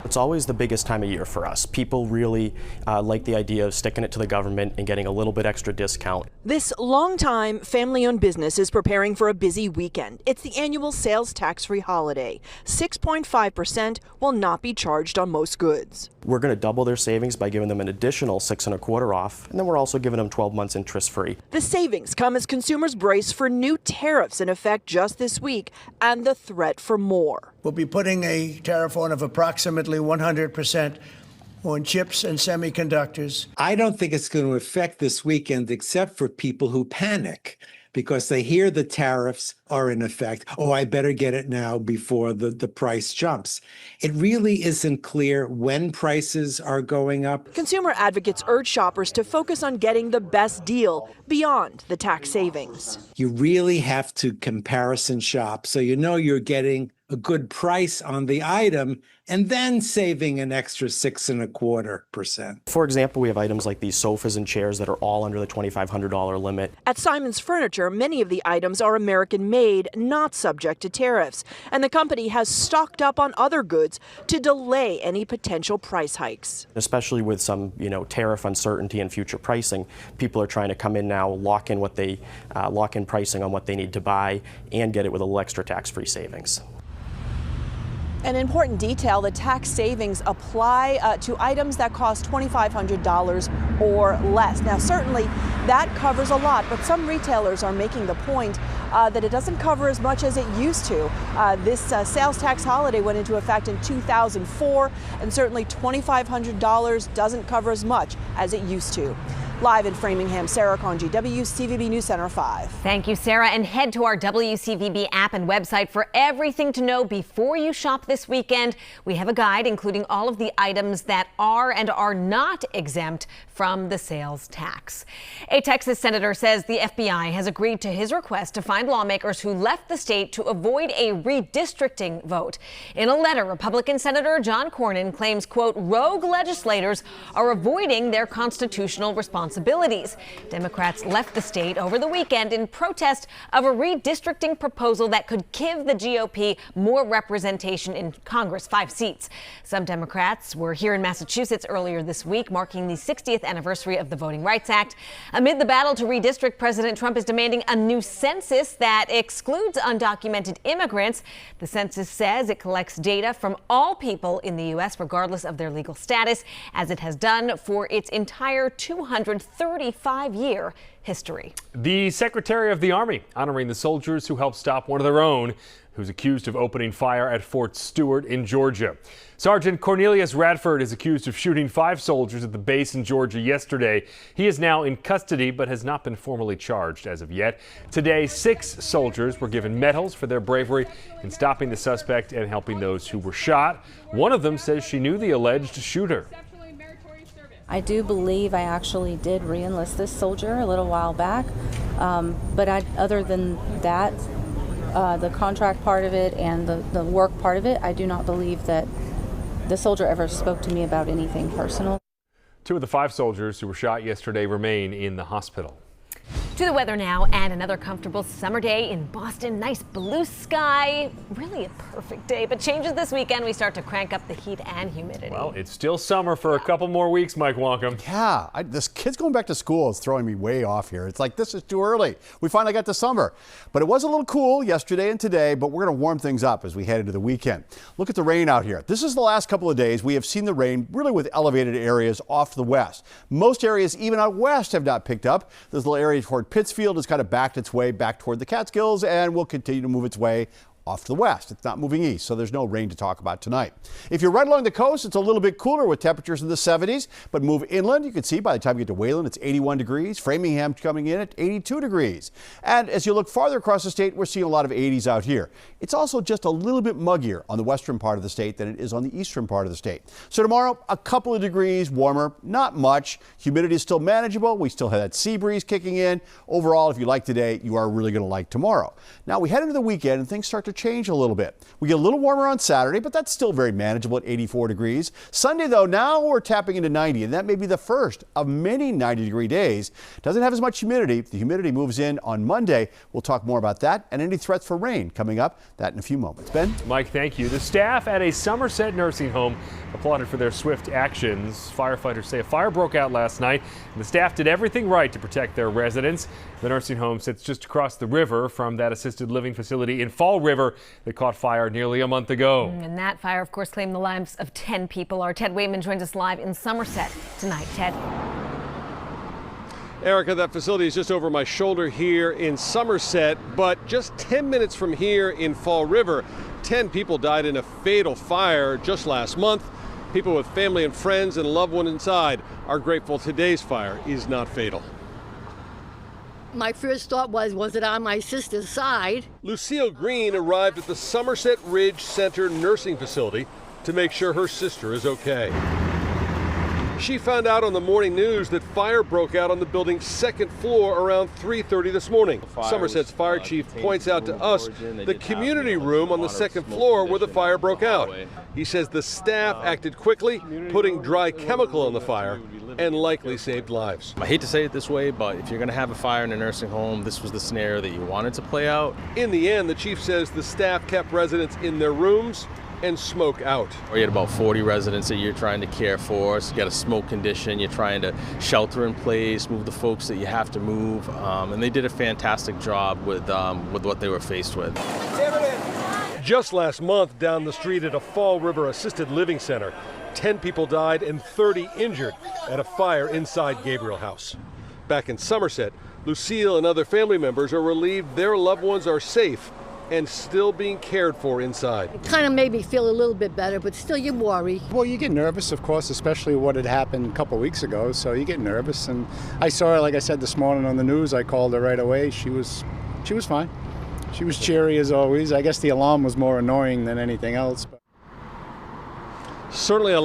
It's always the biggest time of year for us. People really like the idea of sticking it to the government and getting a little bit extra discount. This long-time family-owned business is preparing for a busy weekend. It's the annual sales tax-free holiday. 6.5% will not be charged on most goods. We're going to double their savings by giving them an additional 6.25% off, and then we're also giving them 12 months interest-free. The savings come as consumers brace for new tariffs in effect just this week and the threat for more. We'll be putting a tariff on of approximately 100% on chips and semiconductors. I don't think it's going to affect this weekend except for people who panic because they hear the tariffs are in effect. Oh, I better get it now before the price jumps. It really isn't clear when prices are going up. Consumer advocates urge shoppers to focus on getting the best deal beyond the tax savings. You really have to comparison shop so you know you're getting a good price on the item and then saving an extra 6.25%. For example, we have items like these sofas and chairs that are all under the $2,500 limit. At Simon's Furniture, many of the items are American-made, not subject to tariffs, and the company has stocked up on other goods to delay any potential price hikes. Especially with some, tariff uncertainty and future pricing, people are trying to come in now, lock in pricing on what they need to buy, and get it with a little extra tax-free savings. An important detail, the tax savings apply to items that cost $2,500 or less. Now, certainly that covers a lot, but some retailers are making the point that it doesn't cover as much as it used to. This sales tax holiday went into effect in 2004, and certainly $2,500 doesn't cover as much as it used to. Live in Framingham, Sarah Conji, WCVB News Center 5. Thank you, Sarah. And head to our WCVB app and website for everything to know before you shop this weekend. We have a guide including all of the items that are and are not exempt from the sales tax. A Texas senator says the FBI has agreed to his request to find lawmakers who left the state to avoid a redistricting vote. In a letter, Republican Senator John Cornyn claims, quote, rogue legislators are avoiding their constitutional responsibilities. Democrats left the state over the weekend in protest of a redistricting proposal that could give the GOP more representation in Congress, 5 seats. Some Democrats were here in Massachusetts earlier this week, marking the 60th anniversary of the Voting Rights Act. Amid the battle to redistrict, President Trump is demanding a new census that excludes undocumented immigrants. The census says it collects data from all people in the U.S., regardless of their legal status, as it has done for its entire 235-year history. The Secretary of the Army honoring the soldiers who helped stop one of their own who's accused of opening fire at Fort Stewart in Georgia. Sergeant Cornelius Radford is accused of shooting 5 soldiers at the base in Georgia yesterday. He is now in custody but has not been formally charged as of yet. Today, 6 soldiers were given medals for their bravery in stopping the suspect and helping those who were shot. One of them says she knew the alleged shooter. I do believe I actually did re-enlist this soldier a little while back, but other than that, the contract part of it and the work part of it, I do not believe that the soldier ever spoke to me about anything personal. 2 of the 5 soldiers who were shot yesterday remain in the hospital. To the weather now, and another comfortable summer day in Boston. Nice blue sky, really a perfect day, but changes this weekend. We start to crank up the heat and humidity. Well, it's still summer for a couple more weeks, Mike Wonkum. Yeah, this kid's going back to school is throwing me way off here. It's like, this is too early. We finally got to summer, but it was a little cool yesterday and today, but we're going to warm things up as we head into the weekend. Look at the rain out here. This is the last couple of days we have seen the rain really with elevated areas off to the west. Most areas even out west have not picked up. This little area toward Pittsfield has kind of backed its way back toward the Catskills and will continue to move its way off to the west. It's not moving east, so there's no rain to talk about tonight. If you're right along the coast, it's a little bit cooler with temperatures in the 70s, but move inland, you can see by the time you get to Wayland, it's 81 degrees. Framingham coming in at 82 degrees. And as you look farther across the state, we're seeing a lot of 80s out here. It's also just a little bit muggier on the western part of the state than it is on the eastern part of the state. So tomorrow, a couple of degrees warmer, not much. Humidity is still manageable. We still have that sea breeze kicking in. Overall, if you like today, you are really going to like tomorrow. Now we head into the weekend and things start to to change a little bit. We get a little warmer on Saturday, but that's still very manageable at 84 degrees. Sunday, though, now we're tapping into 90, and that may be the first of many 90-degree days. Doesn't have as much humidity. The humidity moves in on Monday. We'll talk more about that and any threats for rain coming up. That in a few moments. Ben? Mike, thank you. The staff at a Somerset nursing home applauded for their swift actions. Firefighters say a fire broke out last night, and the staff did everything right to protect their residents. The nursing home sits just across the river from that assisted living facility in Fall River that caught fire nearly a month ago. And that fire, of course, claimed the lives of 10 people. Our Ted Wayman joins us live in Somerset tonight. Ted. Erica, that facility is just over my shoulder here in Somerset, but just 10 minutes from here in Fall River, 10 people died in a fatal fire just last month. People with family and friends and loved ones inside are grateful today's fire is not fatal. My first thought was it on my sister's side? Lucille Green arrived at the Somerset Ridge Center nursing facility to make sure her sister is okay. She found out on the morning news that fire broke out on the building's second floor around 3:30 this morning. Somerset's fire chief points out to us the community room on the second floor where the fire broke out. He says the staff acted quickly, putting dry chemical on the fire, and likely saved lives. I hate to say it this way, but if you're going to have a fire in a nursing home, this was the scenario that you wanted to play out. In the end, the chief says the staff kept residents in their rooms and smoke out. You had about 40 residents that you're trying to care for. So you got a smoke condition. You're trying to shelter in place, move the folks that you have to move, and they did a fantastic job with what they were faced with. Just last month, down the street at a Fall River assisted living center, 10 people died and 30 injured at a fire inside Gabriel House. Back in Somerset, Lucille and other family members are relieved their loved ones are safe and still being cared for inside. It kind of made me feel a little bit better, but still you worry. Well, you get nervous, of course, especially what had happened a couple of weeks ago, so you get nervous. And I saw her, like I said, this morning on the news. I called her right away. She was fine. She was cheery as always. I guess the alarm was more annoying than anything else. Certainly a